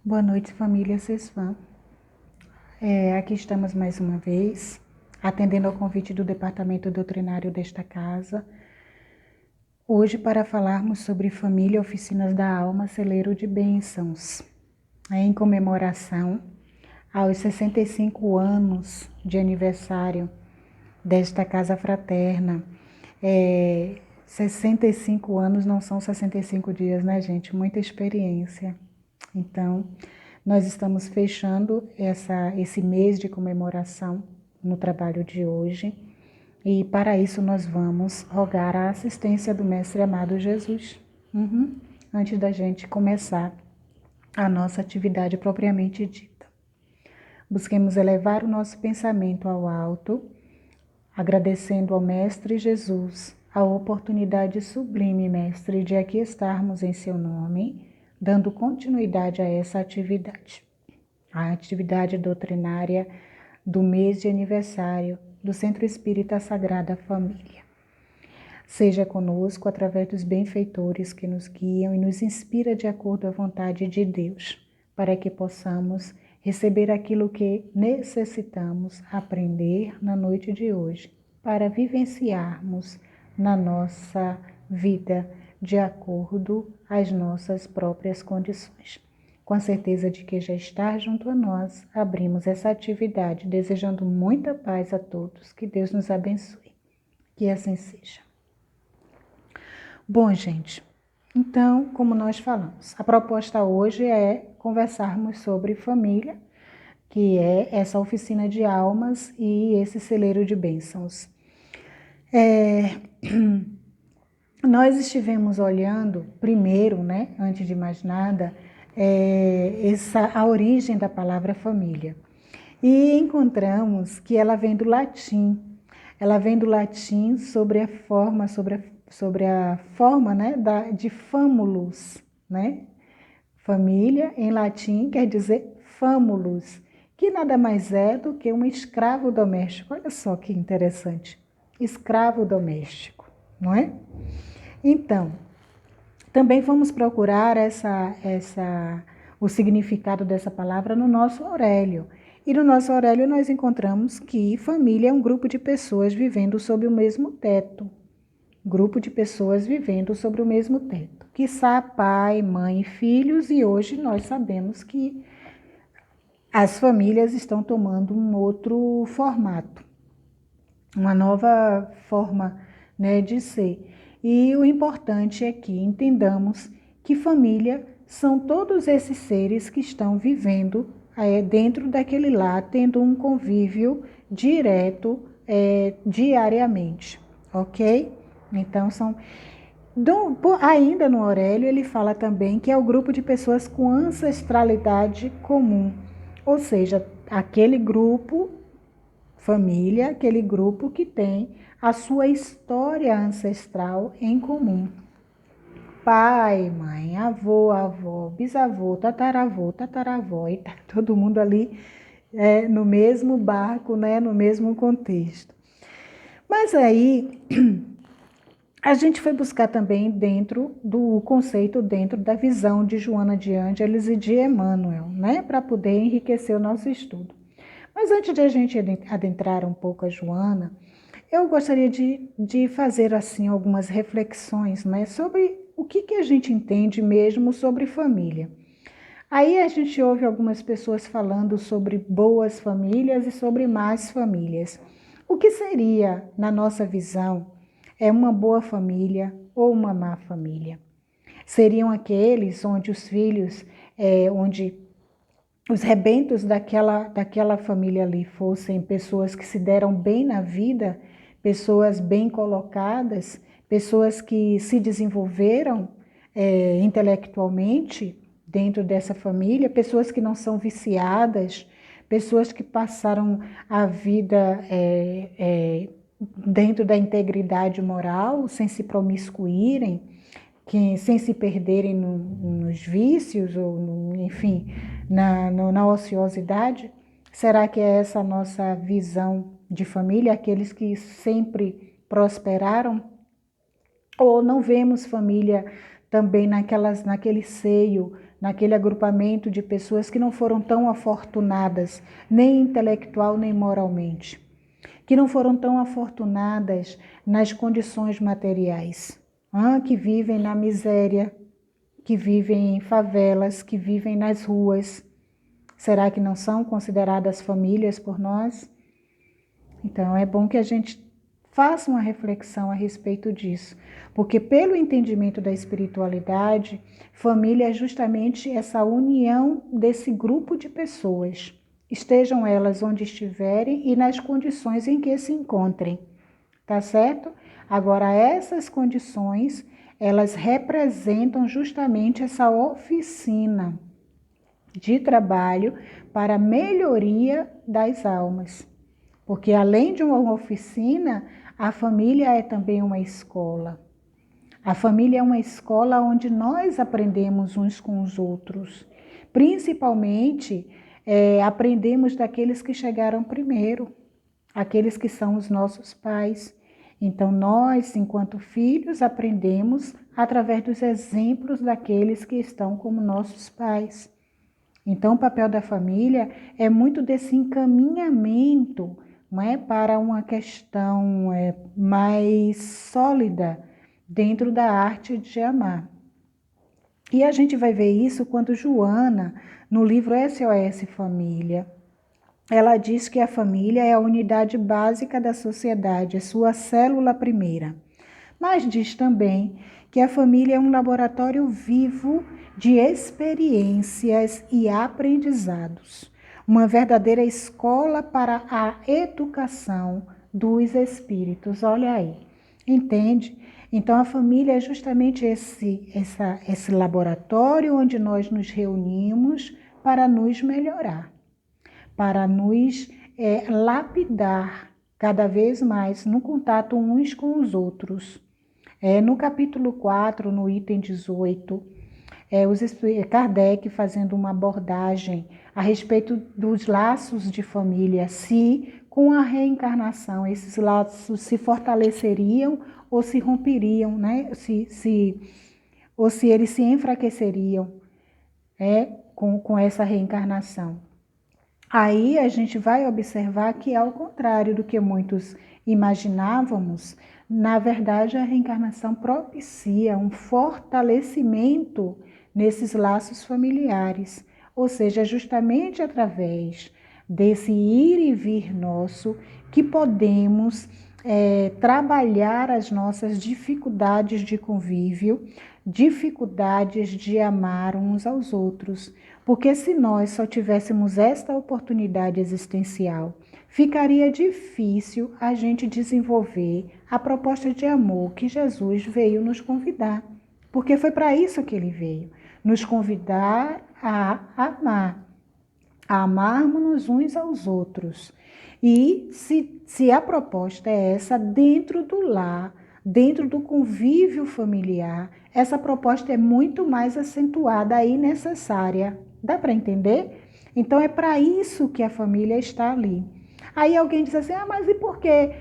Boa noite, família CESFAM. Aqui estamos mais uma vez, atendendo ao convite do Departamento Doutrinário desta casa, hoje para falarmos sobre Família Oficinas da Alma, Celeiro de Bênçãos, em comemoração aos 65 anos de aniversário desta casa fraterna. 65 anos não são 65 dias, né, gente? Muita experiência. Então, nós estamos fechando esse mês de comemoração no trabalho de hoje e para isso nós vamos rogar a assistência do Mestre amado Jesus, antes da gente começar a nossa atividade propriamente dita. Busquemos elevar o nosso pensamento ao alto, agradecendo ao Mestre Jesus a oportunidade sublime, Mestre, de aqui estarmos em seu nome, dando continuidade a essa atividade. A atividade doutrinária do mês de aniversário do Centro Espírita Sagrada Família. Seja conosco através dos benfeitores que nos guiam e nos inspira de acordo à vontade de Deus, para que possamos receber aquilo que necessitamos aprender na noite de hoje, para vivenciarmos na nossa vida de acordo às nossas próprias condições. Com a certeza de que já está junto a nós, abrimos essa atividade, desejando muita paz a todos. Que Deus nos abençoe. Que assim seja. Bom, gente, então, como nós falamos, a proposta hoje é conversarmos sobre família, que é essa oficina de almas e esse celeiro de bênçãos. Nós estivemos olhando primeiro, né, antes de mais nada, a origem da palavra família. E encontramos que ela vem do latim. Ela vem do latim sobre a forma, né, de famulus, né? Família em latim quer dizer famulus, que nada mais é do que um escravo doméstico. Olha só que interessante. Escravo doméstico, não é? Então, também vamos procurar o significado dessa palavra no nosso Aurélio. E no nosso Aurélio nós encontramos que família é um grupo de pessoas vivendo sob o mesmo teto. Grupo de pessoas vivendo sobre o mesmo teto. Quiçá pai, mãe e filhos, e hoje nós sabemos que as famílias estão tomando um outro formato, uma nova forma, né, de ser. E o importante é que entendamos que família são todos esses seres que estão vivendo dentro daquele lar, tendo um convívio direto diariamente, ok? Então, ainda no Aurélio, ele fala também que é o grupo de pessoas com ancestralidade comum, ou seja, aquele grupo, família, aquele grupo que tem a sua história ancestral em comum. Pai, mãe, avô, avó, bisavô, tataravó, e tá todo mundo ali no mesmo barco, né, no mesmo contexto. Mas aí a gente foi buscar também dentro do conceito, dentro da visão de Joana de Ângeles e de Emmanuel, né, para poder enriquecer o nosso estudo. Mas antes de a gente adentrar um pouco a Joana, eu gostaria de fazer assim algumas reflexões, né, sobre o que a gente entende mesmo sobre família. Aí a gente ouve algumas pessoas falando sobre boas famílias e sobre más famílias. O que seria, na nossa visão, uma boa família ou uma má família? Seriam aqueles onde os filhos, onde os rebentos daquela família ali fossem pessoas que se deram bem na vida, pessoas bem colocadas, pessoas que se desenvolveram intelectualmente dentro dessa família, pessoas que não são viciadas, pessoas que passaram a vida dentro da integridade moral, sem se promiscuírem, sem se perderem nos vícios, ou enfim, na ociosidade? Será que é essa a nossa visão de família, aqueles que sempre prosperaram? Ou não vemos família também naquele seio, naquele agrupamento de pessoas que não foram tão afortunadas, nem intelectual nem moralmente, que não foram tão afortunadas nas condições materiais, que vivem na miséria, que vivem em favelas, que vivem nas ruas. Será que não são consideradas famílias por nós? Então é bom que a gente faça uma reflexão a respeito disso, porque pelo entendimento da espiritualidade, família é justamente essa união desse grupo de pessoas, estejam elas onde estiverem e nas condições em que se encontrem, tá certo? Agora, essas condições, elas representam justamente essa oficina de trabalho para a melhoria das almas. Porque além de uma oficina, a família é também uma escola. A família é uma escola onde nós aprendemos uns com os outros. Principalmente, aprendemos daqueles que chegaram primeiro, aqueles que são os nossos pais. Então, nós, enquanto filhos, aprendemos através dos exemplos daqueles que estão como nossos pais. Então, o papel da família é muito desse encaminhamento, não é, para uma questão mais sólida dentro da arte de amar. E a gente vai ver isso quando Joana, no livro SOS Família, ela diz que a família é a unidade básica da sociedade, é sua célula primeira. Mas diz também que a família é um laboratório vivo de experiências e aprendizados, uma verdadeira escola para a educação dos espíritos. Olha aí, entende? Então a família é justamente esse laboratório onde nós nos reunimos para nos melhorar, para nos lapidar cada vez mais no contato uns com os outros. No capítulo 4, no item 18, Kardec fazendo uma abordagem a respeito dos laços de família, se com a reencarnação esses laços se fortaleceriam ou se romperiam, né? Ou se eles se enfraqueceriam com essa reencarnação. Aí a gente vai observar que, ao contrário do que muitos imaginávamos, na verdade a reencarnação propicia um fortalecimento nesses laços familiares, ou seja, justamente através desse ir e vir nosso que podemos trabalhar as nossas dificuldades de convívio, dificuldades de amar uns aos outros. Porque se nós só tivéssemos esta oportunidade existencial, ficaria difícil a gente desenvolver a proposta de amor que Jesus veio nos convidar. Porque foi para isso que ele veio, nos convidar a amar, a amarmos uns aos outros. E se a proposta é essa, dentro do lar, dentro do convívio familiar, essa proposta é muito mais acentuada e necessária. Dá para entender? Então é para isso que a família está ali. Aí alguém diz assim, mas e por que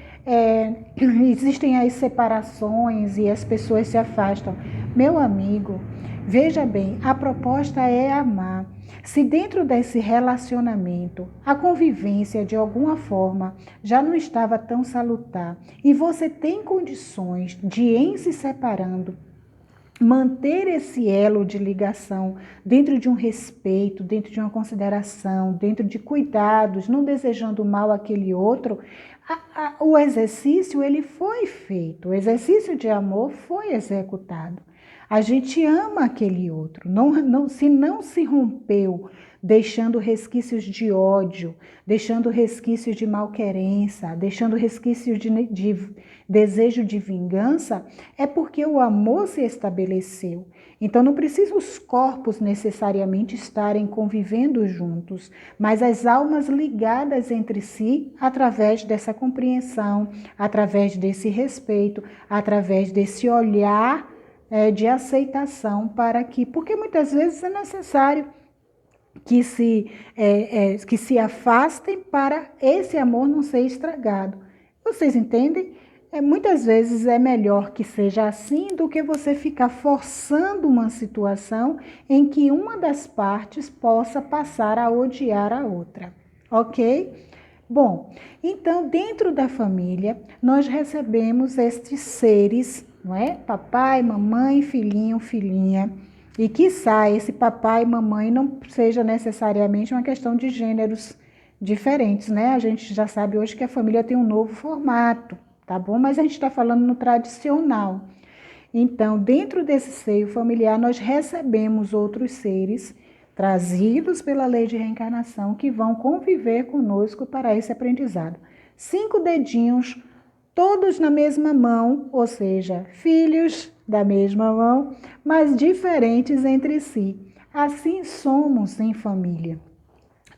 existem as separações e as pessoas se afastam? Meu amigo, veja bem, a proposta é amar. Se dentro desse relacionamento a convivência de alguma forma já não estava tão salutar e você tem condições de, em se separando, manter esse elo de ligação dentro de um respeito, dentro de uma consideração, dentro de cuidados, não desejando mal àquele outro, o exercício ele foi feito, o exercício de amor foi executado. A gente ama aquele outro, se não se rompeu, deixando resquícios de ódio, deixando resquícios de malquerença, deixando resquícios de desejo de vingança, é porque o amor se estabeleceu. Então não precisa os corpos necessariamente estarem convivendo juntos, mas as almas ligadas entre si através dessa compreensão, através desse respeito, através desse olhar de aceitação para que, porque muitas vezes é necessário que se afastem para esse amor não ser estragado. Vocês entendem? muitas vezes é melhor que seja assim do que você ficar forçando uma situação em que uma das partes possa passar a odiar a outra, ok? Bom, então dentro da família nós recebemos estes seres, não é? Papai, mamãe, filhinho, filhinha. E quiçá esse papai e mamãe não seja necessariamente uma questão de gêneros diferentes, né? A gente já sabe hoje que a família tem um novo formato, tá bom? Mas a gente está falando no tradicional. Então, dentro desse seio familiar, nós recebemos outros seres trazidos pela lei de reencarnação que vão conviver conosco para esse aprendizado. 5 dedinhos, todos na mesma mão, ou seja, filhos da mesma mão, mas diferentes entre si. Assim somos em família.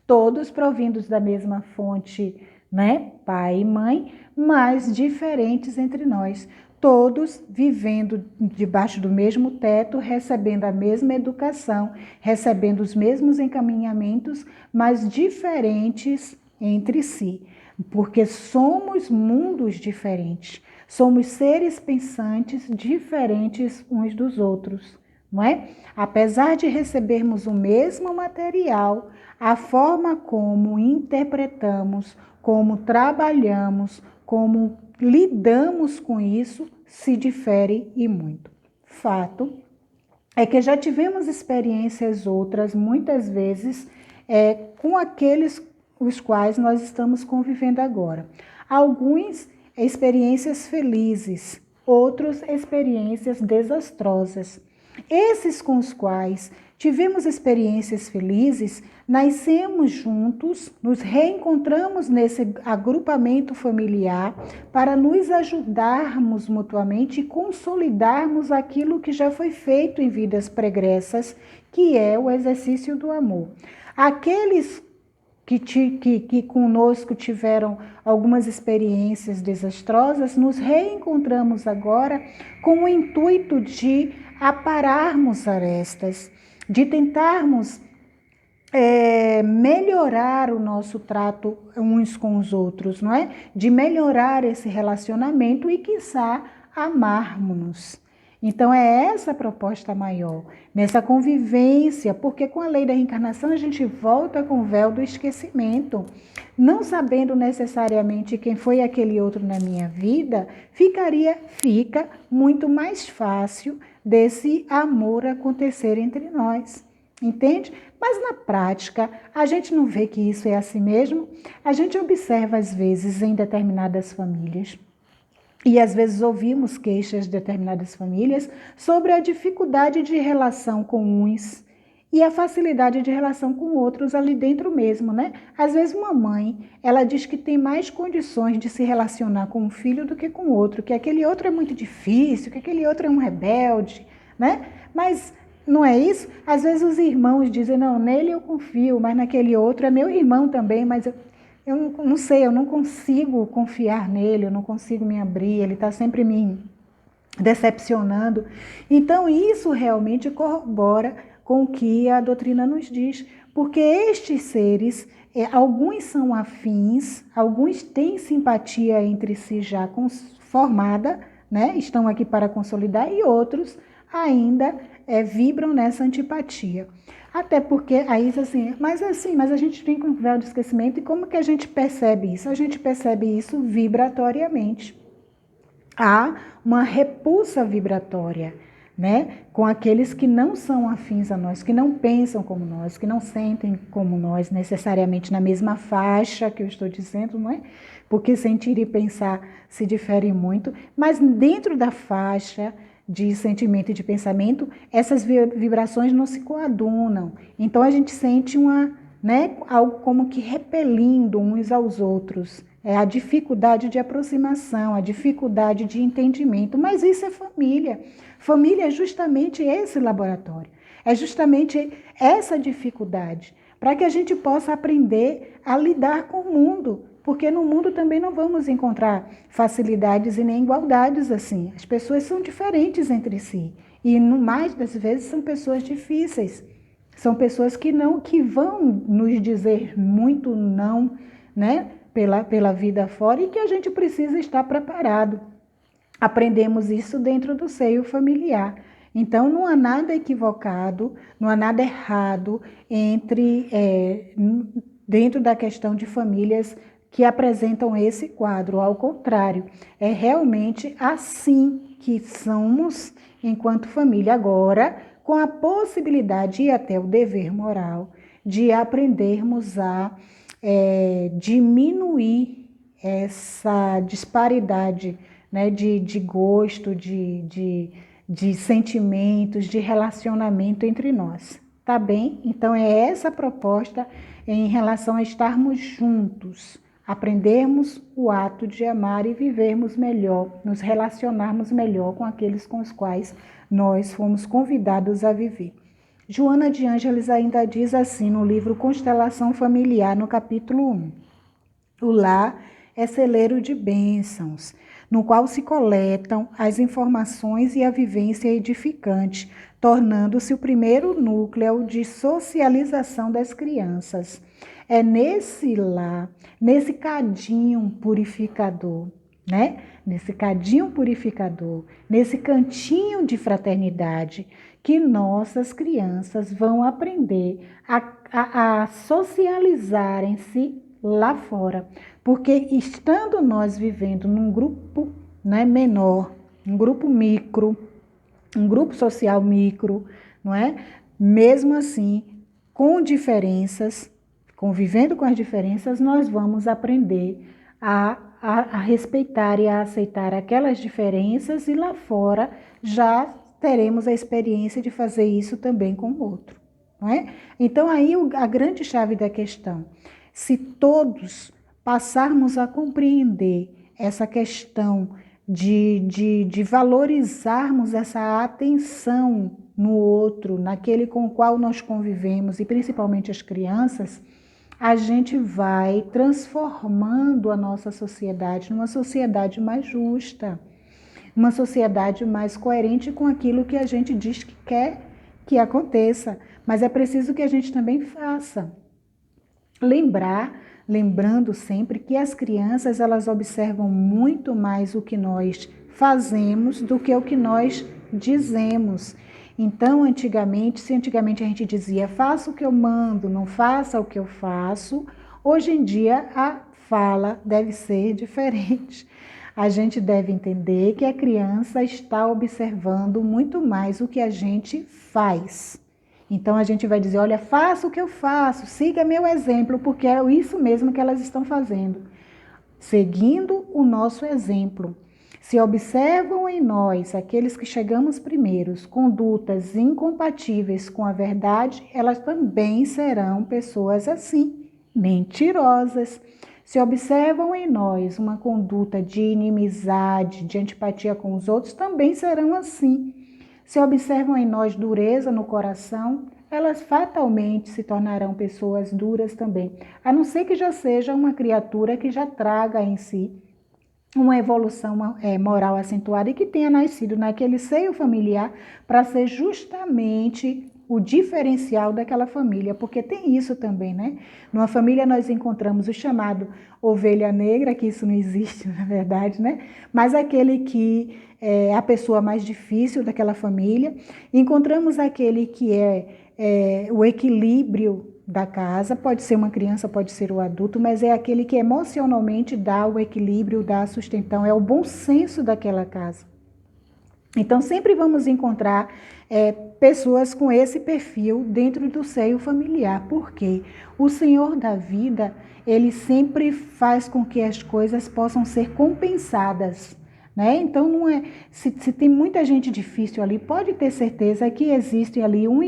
Todos provindos da mesma fonte, né? Pai e mãe, mas diferentes entre nós. Todos vivendo debaixo do mesmo teto, recebendo a mesma educação, recebendo os mesmos encaminhamentos, mas diferentes entre si, porque somos mundos diferentes, somos seres pensantes diferentes uns dos outros, não é? Apesar de recebermos o mesmo material, a forma como interpretamos, como trabalhamos, como lidamos com isso se difere e muito. Fato é que já tivemos experiências outras, muitas vezes, com aqueles os quais nós estamos convivendo agora. Alguns experiências felizes, outros experiências desastrosas. Esses com os quais tivemos experiências felizes, nascemos juntos, nos reencontramos nesse agrupamento familiar para nos ajudarmos mutuamente e consolidarmos aquilo que já foi feito em vidas pregressas, que é o exercício do amor. Aqueles que conosco tiveram algumas experiências desastrosas, nos reencontramos agora com o intuito de apararmos arestas, de tentarmos melhorar o nosso trato uns com os outros, não é? De melhorar esse relacionamento e, quiçá, amarmos-nos. Então, é essa a proposta maior, nessa convivência, porque com a lei da reencarnação a gente volta com o véu do esquecimento. Não sabendo necessariamente quem foi aquele outro na minha vida, fica muito mais fácil desse amor acontecer entre nós. Entende? Mas na prática, a gente não vê que isso é assim mesmo. A gente observa, às vezes, em determinadas famílias, e às vezes ouvimos queixas de determinadas famílias sobre a dificuldade de relação com uns e a facilidade de relação com outros ali dentro mesmo, né? Às vezes uma mãe, ela diz que tem mais condições de se relacionar com um filho do que com o outro, que aquele outro é muito difícil, que aquele outro é um rebelde, né? Mas não é isso? Às vezes os irmãos dizem, não, nele eu confio, mas naquele outro é meu irmão também, mas eu não sei, eu não consigo confiar nele, eu não consigo me abrir, ele está sempre me decepcionando. Então, isso realmente corrobora com o que a doutrina nos diz, porque estes seres, alguns são afins, alguns têm simpatia entre si já formada, né? Estão aqui para consolidar, e outros ainda vibram nessa antipatia. Até porque, aí mas a gente tem com véu de esquecimento, e como que a gente percebe isso? A gente percebe isso vibratoriamente. Há uma repulsa vibratória, né? Com aqueles que não são afins a nós, que não pensam como nós, que não sentem como nós, necessariamente na mesma faixa que eu estou dizendo, não é? Porque sentir e pensar se diferem muito, mas dentro da faixa de sentimento e de pensamento, essas vibrações não se coadunam. Então a gente sente algo como que repelindo uns aos outros. É a dificuldade de aproximação, a dificuldade de entendimento. Mas isso é família. Família é justamente esse laboratório. É justamente essa dificuldade para que a gente possa aprender a lidar com o mundo. Porque no mundo também não vamos encontrar facilidades e nem igualdades assim. As pessoas são diferentes entre si. E no mais das vezes são pessoas difíceis. São pessoas que vão nos dizer muito não, né? Pela vida fora, e que a gente precisa estar preparado. aprendemos isso dentro do seio familiar. Então, não há nada equivocado, não há nada errado dentro da questão de famílias que apresentam esse quadro. Ao contrário, é realmente assim que somos enquanto família. Agora, com a possibilidade e até o dever moral de aprendermos a diminuir essa disparidade, né, de gosto, de sentimentos, de relacionamento entre nós. Tá bem? Então é essa a proposta em relação a estarmos juntos, aprendermos o ato de amar e vivermos melhor, nos relacionarmos melhor com aqueles com os quais nós fomos convidados a viver. Joana de Ângeles ainda diz assim no livro Constelação Familiar, no capítulo 1. O lar é celeiro de bênçãos, no qual se coletam as informações e a vivência edificante, tornando-se o primeiro núcleo de socialização das crianças. É nesse lar, nesse cadinho purificador, né? Nesse cadinho purificador, nesse cantinho de fraternidade, que nossas crianças vão aprender a socializarem-se lá fora. Porque estando nós vivendo num grupo, né, menor, um grupo micro, um grupo social micro, não é? Mesmo assim, com diferenças, convivendo com as diferenças, nós vamos aprender a respeitar e a aceitar aquelas diferenças, e lá fora já teremos a experiência de fazer isso também com o outro. Não é? Então aí a grande chave da questão, se todos passarmos a compreender essa questão de valorizarmos essa atenção no outro, naquele com o qual nós convivemos, e principalmente as crianças, a gente vai transformando a nossa sociedade numa sociedade mais justa, uma sociedade mais coerente com aquilo que a gente diz que quer que aconteça, mas é preciso que a gente também faça. Lembrando sempre que as crianças, elas observam muito mais o que nós fazemos do que o que nós dizemos. Então, se antigamente a gente dizia, faça o que eu mando, não faça o que eu faço, hoje em dia a fala deve ser diferente. A gente deve entender que a criança está observando muito mais o que a gente faz. Então a gente vai dizer, olha, faça o que eu faço, siga meu exemplo, porque é isso mesmo que elas estão fazendo. Seguindo o nosso exemplo. Se observam em nós, aqueles que chegamos primeiros, condutas incompatíveis com a verdade, elas também serão pessoas assim, mentirosas. Se observam em nós uma conduta de inimizade, de antipatia com os outros, também serão assim. Se observam em nós dureza no coração, elas fatalmente se tornarão pessoas duras também, a não ser que já seja uma criatura que já traga em si uma evolução moral acentuada e que tenha nascido naquele seio familiar para ser justamente o diferencial daquela família, porque tem isso também, né? Numa família nós encontramos o chamado ovelha negra, que isso não existe na verdade, né? Mas aquele que é a pessoa mais difícil daquela família. Encontramos aquele que é o equilíbrio da casa, pode ser uma criança, pode ser o adulto, mas é aquele que emocionalmente dá o equilíbrio, dá a sustentação, é o bom senso daquela casa. Então, sempre vamos encontrar pessoas com esse perfil dentro do seio familiar, porque o Senhor da vida, ele sempre faz com que as coisas possam ser compensadas, né? Então, não é, se tem muita gente difícil ali, pode ter certeza que existe ali um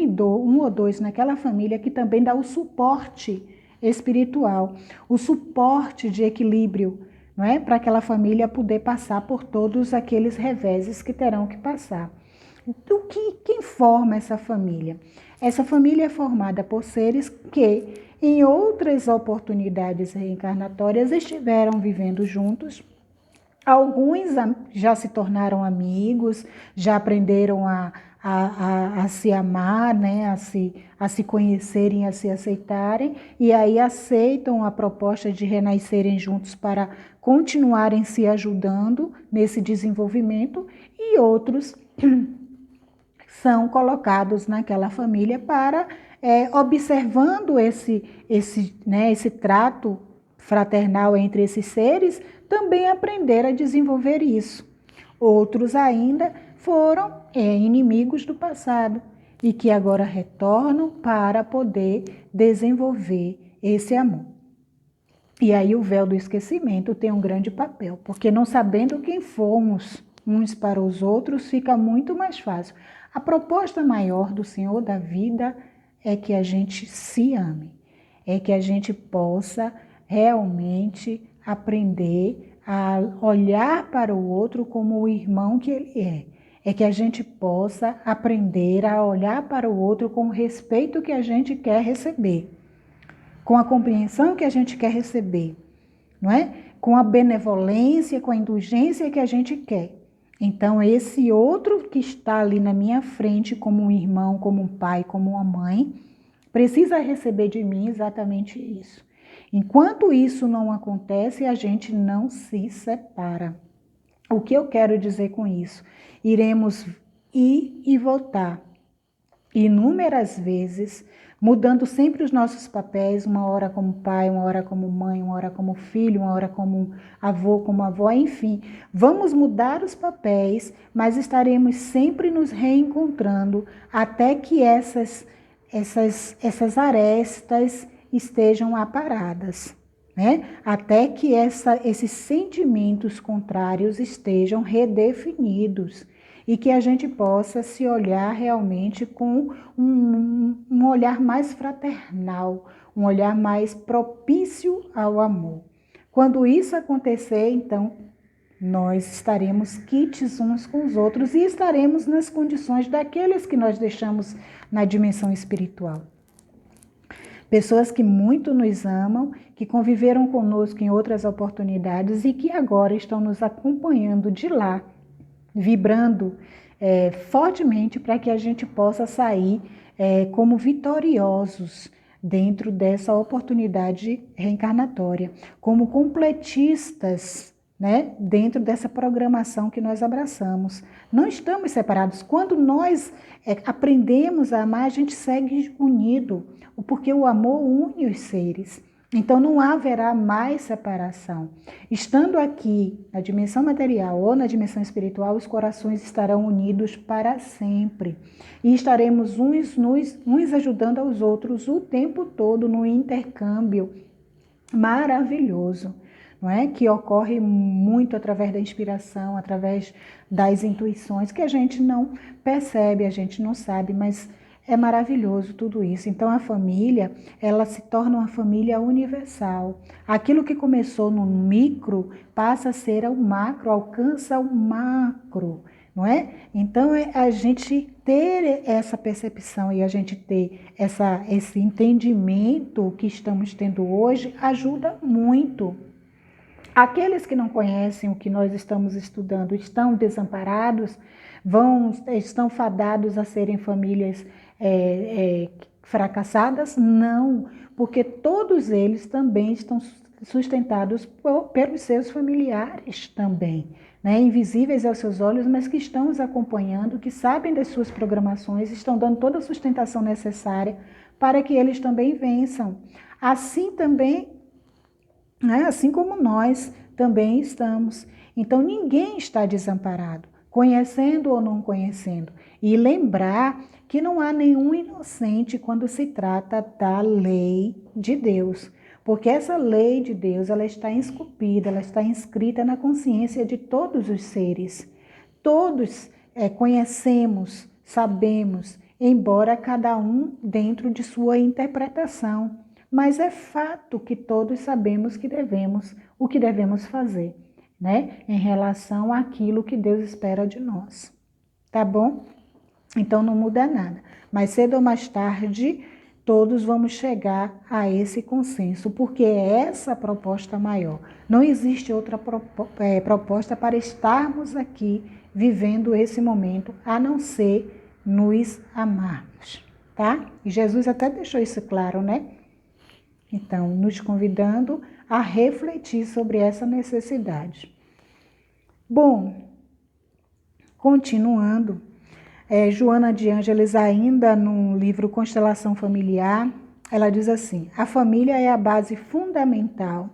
ou dois naquela família que também dá o suporte espiritual, o suporte de equilíbrio, não é? Para aquela família poder passar por todos aqueles reveses que terão que passar. Então, quem forma essa família? Essa família é formada por seres que, em outras oportunidades reencarnatórias, estiveram vivendo juntos. Alguns já se tornaram amigos, já aprenderam a a se amar, né? A se conhecerem, a se aceitarem, e aí aceitam a proposta de renascerem juntos para continuarem se ajudando nesse desenvolvimento, e outros são colocados naquela família para, observando esse trato fraternal entre esses seres, também aprender a desenvolver isso. Outros ainda foram inimigos do passado e que agora retornam para poder desenvolver esse amor. E aí o véu do esquecimento tem um grande papel, porque não sabendo quem fomos uns para os outros, fica muito mais fácil. A proposta maior do Senhor da vida é que a gente se ame, é que a gente possa realmente aprender a olhar para o outro como o irmão que ele é que a gente possa aprender a olhar para o outro com o respeito que a gente quer receber, com a compreensão que a gente quer receber, não é? Com a benevolência, com a indulgência que a gente quer. Então, esse outro que está ali na minha frente, como um irmão, como um pai, como uma mãe, precisa receber de mim exatamente isso. Enquanto isso não acontece, a gente não se separa. O que eu quero dizer com isso? Iremos ir e voltar inúmeras vezes, mudando sempre os nossos papéis, uma hora como pai, uma hora como mãe, uma hora como filho, uma hora como avô, como avó, enfim. Vamos mudar os papéis, mas estaremos sempre nos reencontrando até que essas arestas estejam aparadas, né? Até que esses sentimentos contrários estejam redefinidos e que a gente possa se olhar realmente com um olhar mais fraternal, um olhar mais propício ao amor. Quando isso acontecer, então, nós estaremos quites uns com os outros e estaremos nas condições daqueles que nós deixamos na dimensão espiritual. Pessoas que muito nos amam, que conviveram conosco em outras oportunidades e que agora estão nos acompanhando de lá, vibrando fortemente para que a gente possa sair como vitoriosos dentro dessa oportunidade reencarnatória, como completistas, né, dentro dessa programação que nós abraçamos. Não estamos separados. Quando nós aprendemos a amar, a gente segue unido, porque o amor une os seres. Então não haverá mais separação. Estando aqui na dimensão material ou na dimensão espiritual, os corações estarão unidos para sempre. E estaremos uns ajudando aos outros o tempo todo no intercâmbio maravilhoso, não é? Que ocorre muito através da inspiração, através das intuições, que a gente não percebe, a gente não sabe, mas é maravilhoso tudo isso. Então a família, ela se torna uma família universal. Aquilo que começou no micro passa a ser o macro, alcança o macro, não é? Então a gente ter essa percepção e a gente ter esse entendimento que estamos tendo hoje ajuda muito. Aqueles que não conhecem o que nós estamos estudando estão desamparados, estão fadados a serem famílias fracassadas? Não, porque todos eles também estão sustentados pelos seus familiares também, né? Invisíveis aos seus olhos, mas que estão os acompanhando, que sabem das suas programações, estão dando toda a sustentação necessária para que eles também vençam. Assim também, né? Assim como nós também estamos. Então ninguém está desamparado, conhecendo ou não conhecendo. E lembrar que não há nenhum inocente quando se trata da lei de Deus, porque essa lei de Deus, ela está esculpida, ela está inscrita na consciência de todos os seres. Todos conhecemos, sabemos, embora cada um dentro de sua interpretação, mas é fato que todos sabemos o que devemos fazer, né? Em relação àquilo que Deus espera de nós. Tá bom? Então não muda nada. Mas cedo ou mais tarde, todos vamos chegar a esse consenso, porque é essa a proposta maior. Não existe outra proposta para estarmos aqui vivendo esse momento, a não ser nos amarmos, tá? E Jesus até deixou isso claro, né? Então, nos convidando a refletir sobre essa necessidade. Bom, continuando, Joana de Ângeles, ainda no livro Constelação Familiar, ela diz assim: a família é a base fundamental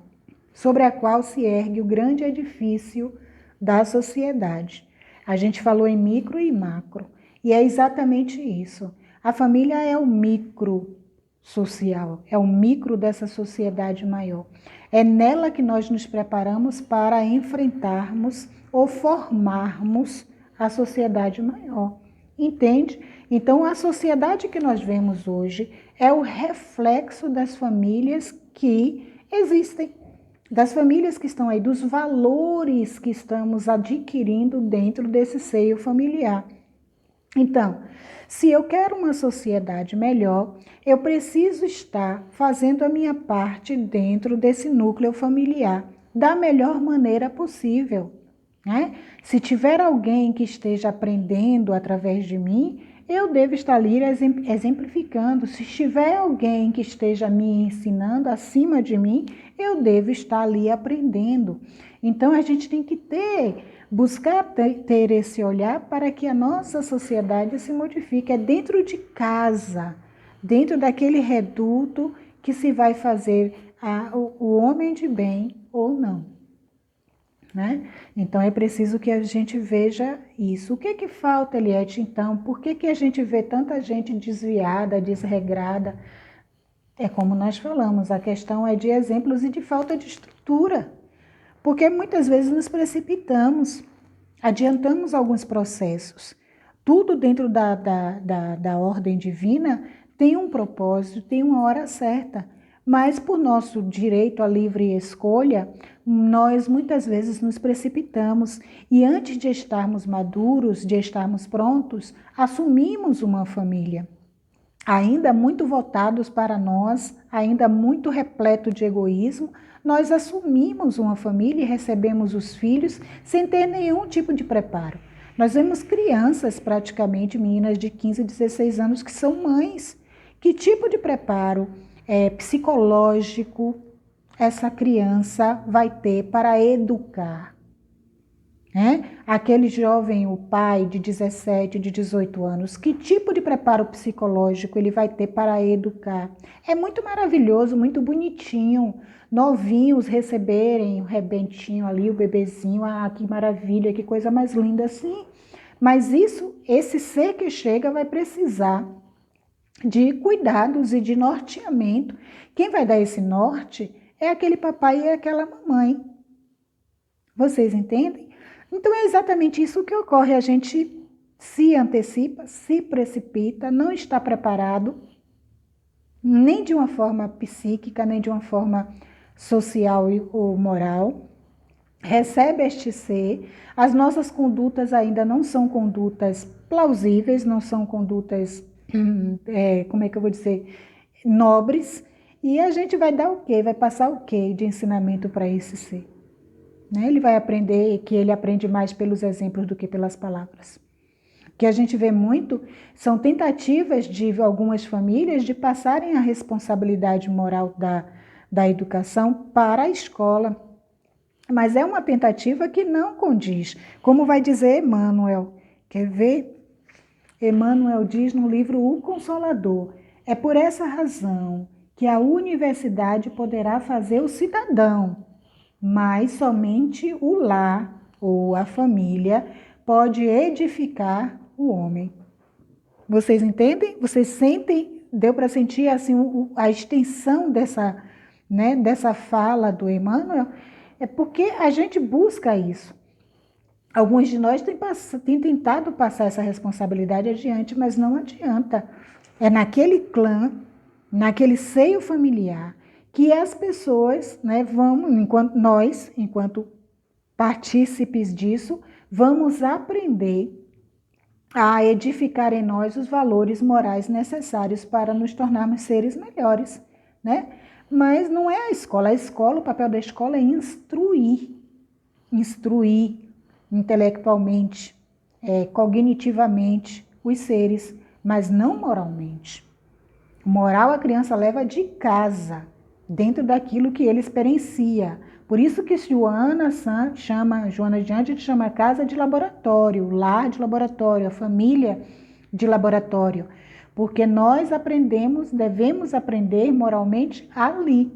sobre a qual se ergue o grande edifício da sociedade. A gente falou em micro e macro, e é exatamente isso. A família é o micro social, é o micro dessa sociedade maior. É nela que nós nos preparamos para enfrentarmos ou formarmos a sociedade maior. Entende? Então, a sociedade que nós vemos hoje é o reflexo das famílias que existem, das famílias que estão aí, dos valores que estamos adquirindo dentro desse seio familiar. Então, se eu quero uma sociedade melhor, eu preciso estar fazendo a minha parte dentro desse núcleo familiar da melhor maneira possível, né? Se tiver alguém que esteja aprendendo através de mim, eu devo estar ali exemplificando. Se tiver alguém que esteja me ensinando acima de mim, eu devo estar ali aprendendo. Então a gente tem que buscar ter esse olhar para que a nossa sociedade se modifique. É dentro de casa, dentro daquele reduto que se vai fazer o homem de bem ou não. Né? Então é preciso que a gente veja isso. O que falta, Eliette, então? Por que a gente vê tanta gente desviada, desregrada? É como nós falamos, a questão é de exemplos e de falta de estrutura. Porque muitas vezes nos precipitamos, adiantamos alguns processos. Tudo dentro da ordem divina tem um propósito, tem uma hora certa. Mas por nosso direito à livre escolha, nós muitas vezes nos precipitamos e antes de estarmos maduros, de estarmos prontos, assumimos uma família. Ainda muito voltados para nós, ainda muito repleto de egoísmo, nós assumimos uma família e recebemos os filhos sem ter nenhum tipo de preparo. Nós vemos crianças, praticamente meninas de 15, 16 anos, que são mães. Que tipo de preparo psicológico essa criança vai ter para educar? Aquele jovem, o pai de 17, de 18 anos, que tipo de preparo psicológico ele vai ter para educar? É muito maravilhoso, muito bonitinho, novinhos receberem o rebentinho ali, o bebezinho, que maravilha, que coisa mais linda assim. Mas esse ser que chega vai precisar de cuidados e de norteamento. Quem vai dar esse norte é aquele papai e aquela mamãe. Vocês entendem? Então é exatamente isso que ocorre. A gente se antecipa, se precipita, não está preparado, nem de uma forma psíquica, nem de uma forma social ou moral. Recebe este ser, as nossas condutas ainda não são condutas plausíveis, não são condutas, como é que eu vou dizer, nobres, e a gente vai dar o quê? Vai passar o quê de ensinamento para esse ser? Né? Ele vai aprender que ele aprende mais pelos exemplos do que pelas palavras. O que a gente vê muito são tentativas de algumas famílias de passarem a responsabilidade moral da educação para a escola. Mas é uma tentativa que não condiz. Como vai dizer Emmanuel? Quer ver? Emmanuel diz no livro O Consolador: é por essa razão que a universidade poderá fazer o cidadão, mas somente o lar ou a família pode edificar o homem. Vocês entendem? Vocês sentem? Deu para sentir assim a extensão dessa fala do Emmanuel? É porque a gente busca isso. Alguns de nós têm tentado passar essa responsabilidade adiante, mas não adianta. É naquele clã, naquele seio familiar, que as pessoas, enquanto partícipes disso, vamos aprender a edificar em nós os valores morais necessários para nos tornarmos seres melhores, né? Mas não é a escola, o papel da escola é instruir intelectualmente, cognitivamente os seres, mas não moralmente. Moral a criança leva de casa, dentro daquilo que ele experiencia. Por isso que Joana de Ângeles chama a casa de laboratório, o lar de laboratório, a família de laboratório. Porque nós devemos aprender moralmente ali.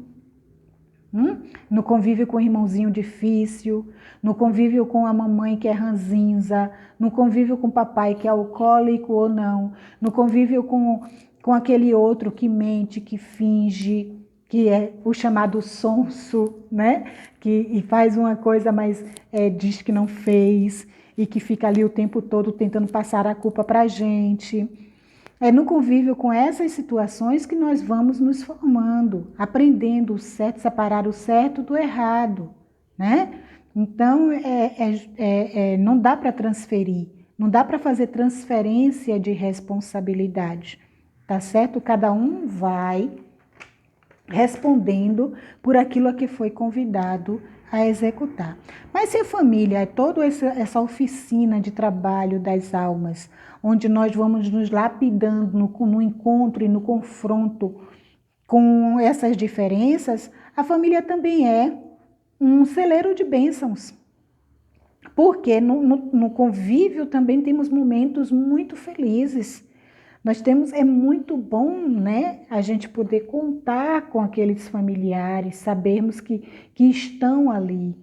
No convívio com o irmãozinho difícil, no convívio com a mamãe que é ranzinza, no convívio com o papai que é alcoólico ou não, no convívio com aquele outro que mente, que finge, que é o chamado sonso, né? E faz uma coisa, mas diz que não fez, e que fica ali o tempo todo tentando passar a culpa para a gente. É no convívio com essas situações que nós vamos nos formando, aprendendo o certo, separar o certo do errado, né? Então, não dá para transferir, não dá para fazer transferência de responsabilidade, tá certo? Cada um vai respondendo por aquilo a que foi convidado a executar. Mas se a família é toda essa oficina de trabalho das almas, onde nós vamos nos lapidando no encontro e no confronto com essas diferenças, a família também é um celeiro de bênçãos. Porque no convívio também temos momentos muito felizes. É muito bom, né, a gente poder contar com aqueles familiares, sabermos que estão ali.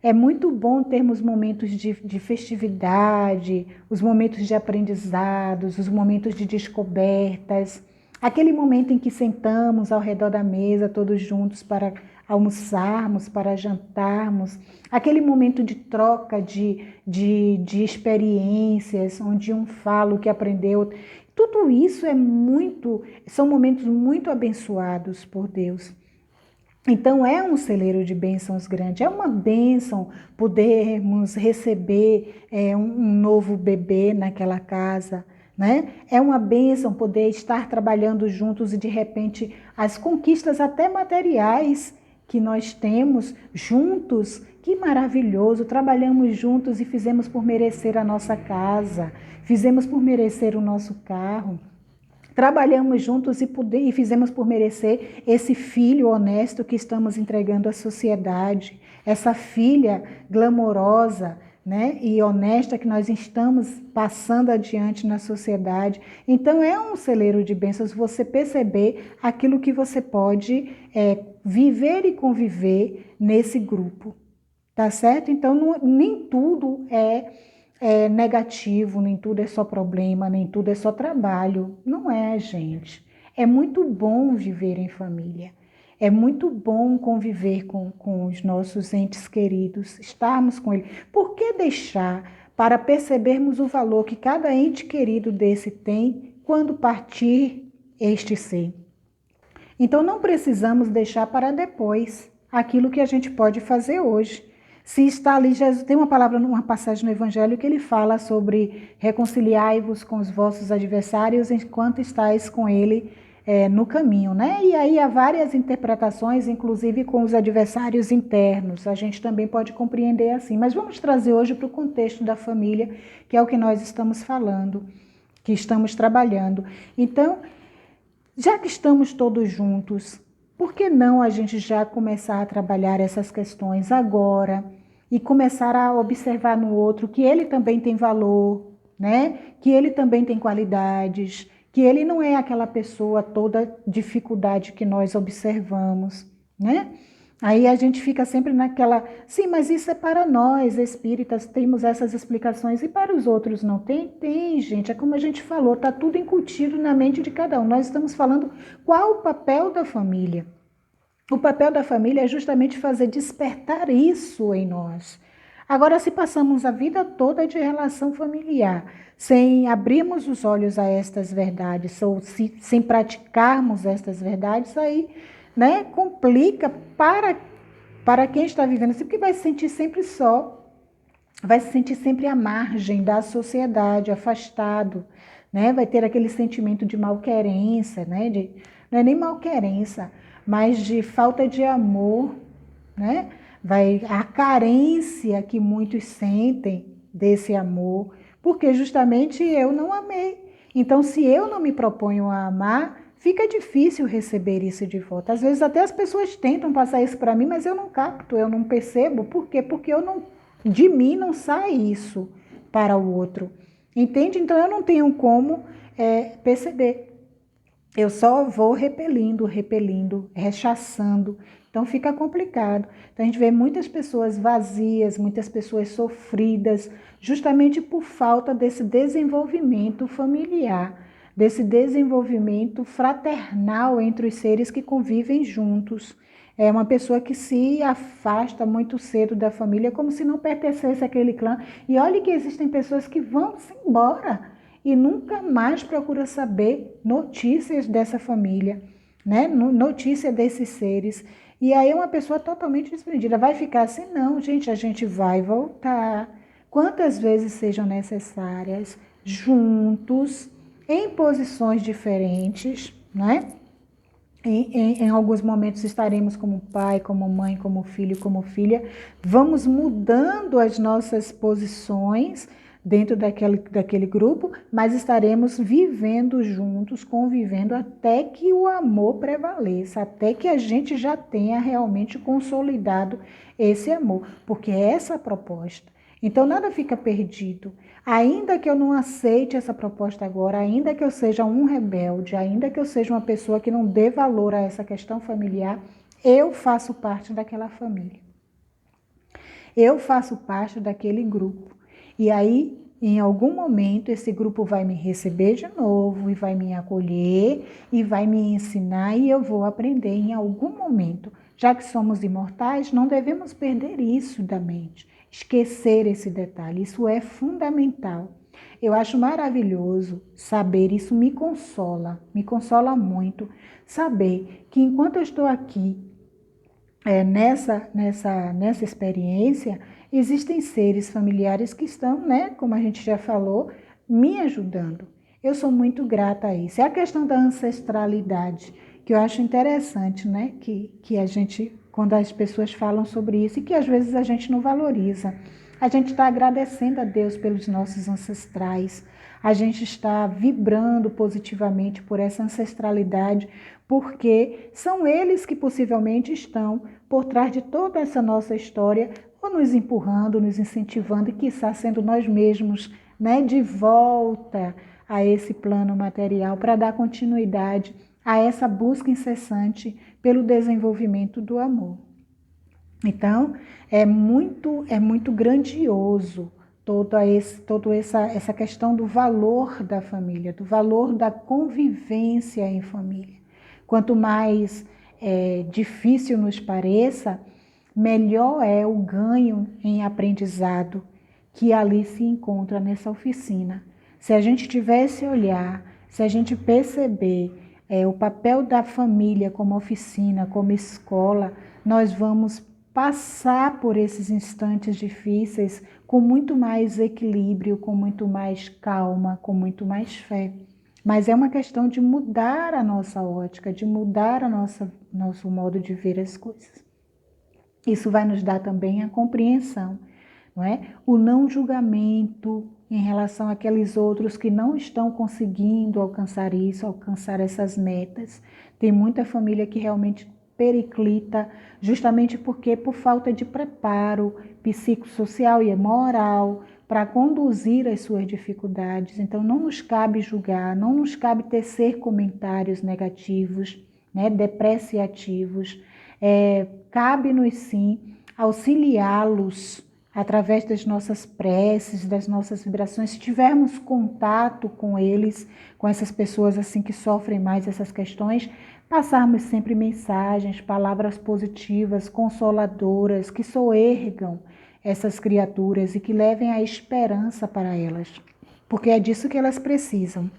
É muito bom termos momentos de festividade, os momentos de aprendizados, os momentos de descobertas, aquele momento em que sentamos ao redor da mesa, todos juntos para almoçarmos, para jantarmos, aquele momento de troca de experiências, onde um fala o que aprendeu. Tudo isso são momentos muito abençoados por Deus. Então é um celeiro de bênçãos grande, é uma bênção podermos receber um novo bebê naquela casa, né? É uma bênção poder estar trabalhando juntos e de repente as conquistas até materiais que nós temos juntos, que maravilhoso, trabalhamos juntos e fizemos por merecer a nossa casa, fizemos por merecer o nosso carro. Trabalhamos juntos e fizemos por merecer esse filho honesto que estamos entregando à sociedade, essa filha glamourosa, né, e honesta que nós estamos passando adiante na sociedade. Então é um celeiro de bênçãos você perceber aquilo que você pode viver e conviver nesse grupo, tá certo? Então nem tudo é negativo, nem tudo é só problema, nem tudo é só trabalho. Não é, gente. É muito bom viver em família. É muito bom conviver com os nossos entes queridos, estarmos com eles. Por que deixar para percebermos o valor que cada ente querido desse tem quando partir este ser? Então não precisamos deixar para depois aquilo que a gente pode fazer hoje. Se está ali, Jesus tem uma passagem no Evangelho que ele fala sobre reconciliai-vos com os vossos adversários enquanto estáis com ele no caminho, né? E aí há várias interpretações, inclusive com os adversários internos. A gente também pode compreender assim. Mas vamos trazer hoje para o contexto da família, que é o que nós estamos falando, que estamos trabalhando. Então, já que estamos todos juntos, por que não a gente já começar a trabalhar essas questões agora e começar a observar no outro que ele também tem valor, né? Que ele também tem qualidades, que ele não é aquela pessoa toda dificuldade que nós observamos, né? Aí a gente fica sempre naquela, sim, mas isso é para nós, espíritas, temos essas explicações, e para os outros não tem? Tem, gente, é como a gente falou, está tudo incutido na mente de cada um. Nós estamos falando qual o papel da família. O papel da família é justamente fazer despertar isso em nós. Agora, se passamos a vida toda de relação familiar, sem abrirmos os olhos a estas verdades, ou sem praticarmos estas verdades, aí, né, complica para quem está vivendo assim, porque vai se sentir sempre só, vai se sentir sempre à margem da sociedade, afastado, né? Vai ter aquele sentimento de malquerença, né? Não é nem malquerença, mas de falta de amor, né? A carência que muitos sentem desse amor, porque justamente eu não amei. Então, se eu não me proponho a amar, fica difícil receber isso de volta. Às vezes até as pessoas tentam passar isso para mim, mas eu não capto, eu não percebo. Por quê? Porque de mim não sai isso para o outro. Entende? Então eu não tenho como perceber. Eu só vou repelindo, rechaçando. Então fica complicado. Então a gente vê muitas pessoas vazias, muitas pessoas sofridas, justamente por falta desse desenvolvimento familiar, desse desenvolvimento fraternal entre os seres que convivem juntos. É uma pessoa que se afasta muito cedo da família, como se não pertencesse àquele clã. E olha que existem pessoas que vão-se embora e nunca mais procura saber notícias dessa família, né? Notícia desses seres. E aí uma pessoa totalmente desprendida. Vai ficar assim? Não, gente, a gente vai voltar. Quantas vezes sejam necessárias, juntos, em posições diferentes, né? Em alguns momentos estaremos como pai, como mãe, como filho, como filha. Vamos mudando as nossas posições dentro daquele grupo, mas estaremos vivendo juntos, convivendo até que o amor prevaleça, até que a gente já tenha realmente consolidado esse amor, porque é essa a proposta. Então nada fica perdido. Ainda que eu não aceite essa proposta agora, ainda que eu seja um rebelde, ainda que eu seja uma pessoa que não dê valor a essa questão familiar, eu faço parte daquela família. Eu faço parte daquele grupo. E aí, em algum momento, esse grupo vai me receber de novo e vai me acolher e vai me ensinar e eu vou aprender em algum momento. Já que somos imortais, não devemos perder isso da mente, esquecer esse detalhe. Isso é fundamental. Eu acho maravilhoso saber, isso me consola muito, saber que enquanto eu estou aqui nessa experiência, existem seres familiares que estão, né, como a gente já falou, me ajudando. Eu sou muito grata a isso. É a questão da ancestralidade, que eu acho interessante, né, que a gente, quando as pessoas falam sobre isso, e que às vezes a gente não valoriza. A gente está agradecendo a Deus pelos nossos ancestrais, a gente está vibrando positivamente por essa ancestralidade, porque são eles que possivelmente estão por trás de toda essa nossa história, ou nos empurrando, nos incentivando e quiçá sendo nós mesmos, né, de volta a esse plano material para dar continuidade a essa busca incessante pelo desenvolvimento do amor. Então, é muito grandioso toda essa questão do valor da família, do valor da convivência em família. Quanto mais difícil nos pareça, melhor é o ganho em aprendizado que ali se encontra nessa oficina. Se a gente tiver esse olhar, se a gente perceber o papel da família como oficina, como escola, nós vamos passar por esses instantes difíceis com muito mais equilíbrio, com muito mais calma, com muito mais fé. Mas é uma questão de mudar a nossa ótica, de mudar nosso modo de ver as coisas. Isso vai nos dar também a compreensão, não é? O não julgamento em relação àqueles outros que não estão conseguindo alcançar isso, alcançar essas metas. Tem muita família que realmente periclita, justamente porque por falta de preparo psicossocial e moral para conduzir as suas dificuldades. Então não nos cabe julgar, não nos cabe tecer comentários negativos, né, depreciativos. Cabe-nos sim auxiliá-los através das nossas preces, das nossas vibrações, se tivermos contato com eles, com essas pessoas assim que sofrem mais essas questões, passarmos sempre mensagens, palavras positivas, consoladoras, que soergam essas criaturas e que levem a esperança para elas, porque é disso que elas precisam.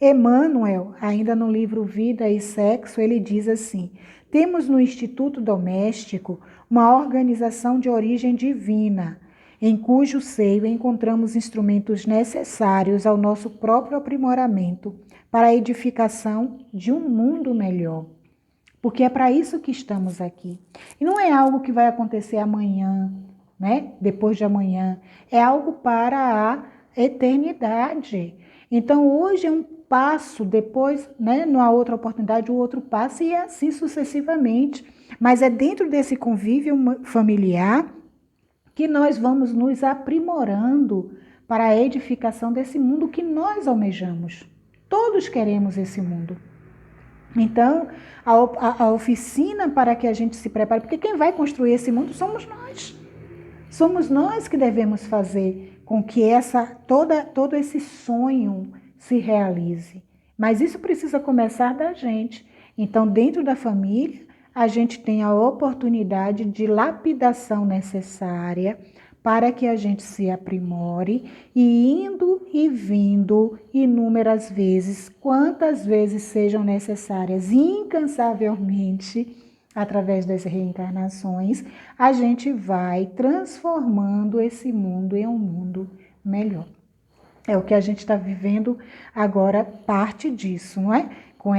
Emmanuel, ainda no livro Vida e Sexo, ele diz assim: temos no Instituto Doméstico uma organização de origem divina, em cujo seio encontramos instrumentos necessários ao nosso próprio aprimoramento para a edificação de um mundo melhor. Porque é para isso que estamos aqui. E não é algo que vai acontecer amanhã, né? Depois de amanhã. É algo para a eternidade. Então, hoje é um passo, depois, né, numa outra oportunidade, o outro passo, e assim sucessivamente. Mas é dentro desse convívio familiar que nós vamos nos aprimorando para a edificação desse mundo que nós almejamos. Todos queremos esse mundo. Então, a oficina para que a gente se prepare, porque quem vai construir esse mundo somos nós. Somos nós que devemos fazer com que todo esse sonho se realize. Mas isso precisa começar da gente. Então, dentro da família, a gente tem a oportunidade de lapidação necessária para que a gente se aprimore e indo e vindo inúmeras vezes, quantas vezes sejam necessárias, incansavelmente, através das reencarnações, a gente vai transformando esse mundo em um mundo melhor. É o que a gente está vivendo agora, parte disso, não é? Com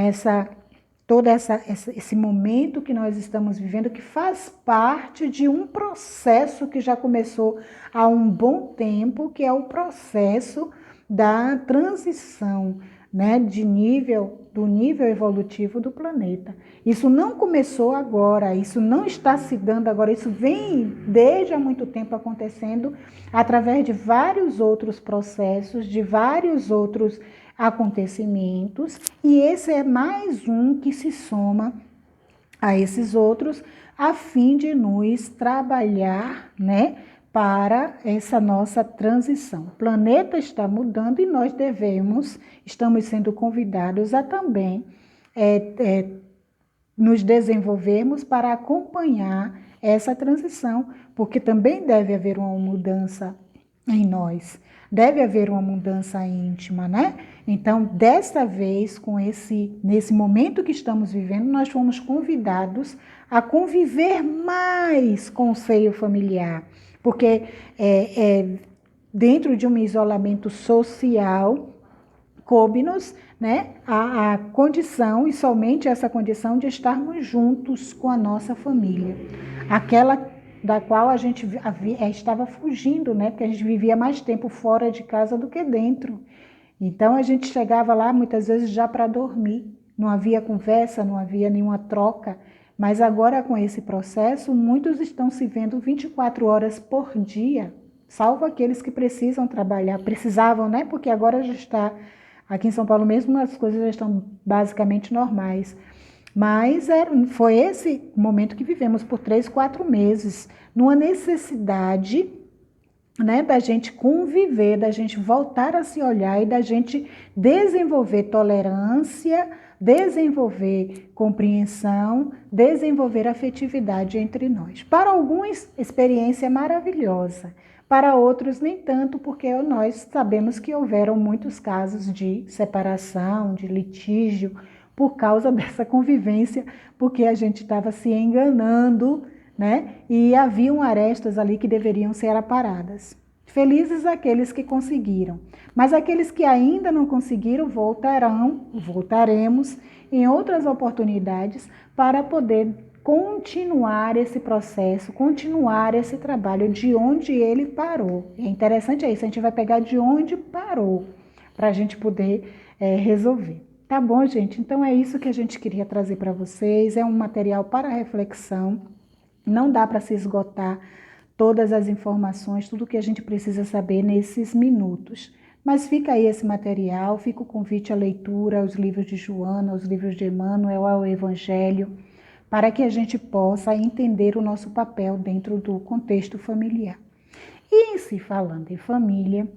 esse momento que nós estamos vivendo, que faz parte de um processo que já começou há um bom tempo, que é o processo da transição, né, do nível evolutivo do planeta. Isso não começou agora, isso não está se dando agora, isso vem desde há muito tempo acontecendo através de vários outros processos, de vários outros acontecimentos, e esse é mais um que se soma a esses outros, a fim de nos trabalhar, né, para essa nossa transição. O planeta está mudando e nós estamos sendo convidados a também nos desenvolvermos para acompanhar essa transição, porque também deve haver uma mudança em nós, deve haver uma mudança íntima, né? Então, desta vez, nesse momento que estamos vivendo, nós fomos convidados a conviver mais com o seio familiar, porque dentro de um isolamento social, coube-nos, né, a condição, e somente essa condição, de estarmos juntos com a nossa família, aquela da qual a gente estava fugindo, né, porque a gente vivia mais tempo fora de casa do que dentro. Então a gente chegava lá muitas vezes já para dormir, não havia conversa, não havia nenhuma troca, mas agora com esse processo, muitos estão se vendo 24 horas por dia, salvo aqueles que precisam trabalhar, precisavam, né, porque agora já está, aqui em São Paulo mesmo, as coisas já estão basicamente normais. Mas foi esse momento que vivemos por 3, 4 meses, numa necessidade, né, da gente conviver, da gente voltar a se olhar e da gente desenvolver tolerância, desenvolver compreensão, desenvolver afetividade entre nós. Para alguns, experiência maravilhosa. Para outros, nem tanto, porque nós sabemos que houveram muitos casos de separação, de litígio, por causa dessa convivência, porque a gente estava se enganando, né? E haviam arestas ali que deveriam ser aparadas. Felizes aqueles que conseguiram, mas aqueles que ainda não conseguiram voltaremos em outras oportunidades para poder continuar esse processo, continuar esse trabalho de onde ele parou. É interessante isso, a gente vai pegar de onde parou para a gente poder resolver. Tá bom, gente? Então é isso que a gente queria trazer para vocês, é um material para reflexão. Não dá para se esgotar todas as informações, tudo que a gente precisa saber nesses minutos. Mas fica aí esse material, fica o convite à leitura, aos livros de Joana, aos livros de Emmanuel, ao Evangelho, para que a gente possa entender o nosso papel dentro do contexto familiar. E em se falando em família,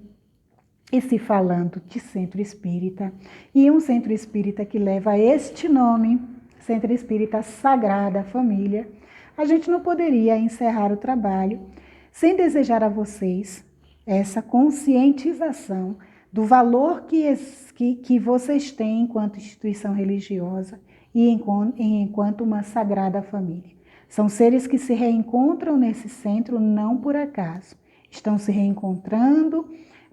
e se falando de centro espírita, e um centro espírita que leva este nome, Centro Espírita Sagrada Família, a gente não poderia encerrar o trabalho sem desejar a vocês essa conscientização do valor que vocês têm enquanto instituição religiosa e enquanto uma sagrada família. São seres que se reencontram nesse centro não por acaso. Estão se reencontrando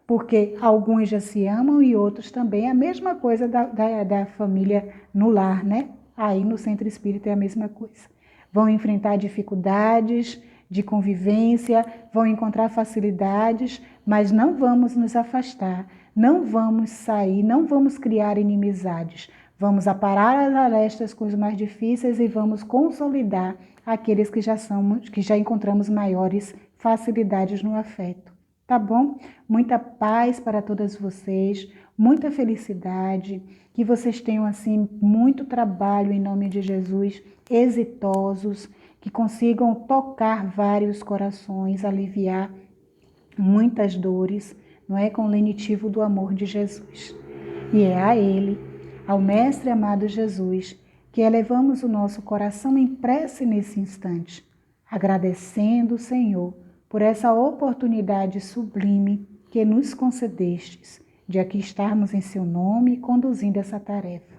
porque alguns já se amam e outros também. A mesma coisa da família no lar, né? Aí no Centro Espírita é a mesma coisa. Vão enfrentar dificuldades de convivência, vão encontrar facilidades, mas não vamos nos afastar Não vamos sair, não vamos criar inimizades. Vamos aparar as arestas com os mais difíceis e vamos consolidar aqueles que já encontramos maiores facilidades no afeto. Tá bom? Muita paz para todas vocês, muita felicidade, que vocês tenham assim muito trabalho em nome de Jesus, exitosos, que consigam tocar vários corações, aliviar muitas dores, não é? Com o lenitivo do amor de Jesus. E é a Ele, ao Mestre amado Jesus, que elevamos o nosso coração em prece nesse instante, agradecendo o Senhor por essa oportunidade sublime que nos concedestes de aqui estarmos em seu nome conduzindo essa tarefa.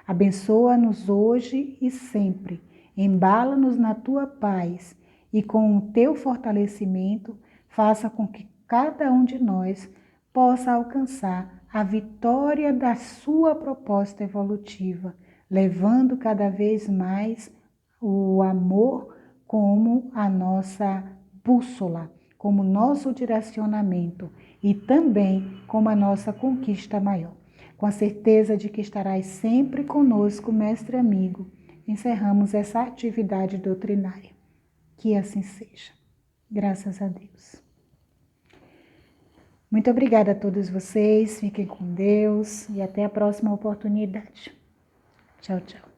Abençoa-nos hoje e sempre, embala-nos na tua paz e com o teu fortalecimento faça com que cada um de nós possa alcançar a vitória da sua proposta evolutiva, levando cada vez mais o amor como a nossa bússola, como nosso direcionamento e também como a nossa conquista maior. Com a certeza de que estarás sempre conosco, mestre amigo, encerramos essa atividade doutrinária. Que assim seja. Graças a Deus. Muito obrigada a todos vocês, fiquem com Deus e até a próxima oportunidade. Tchau, tchau.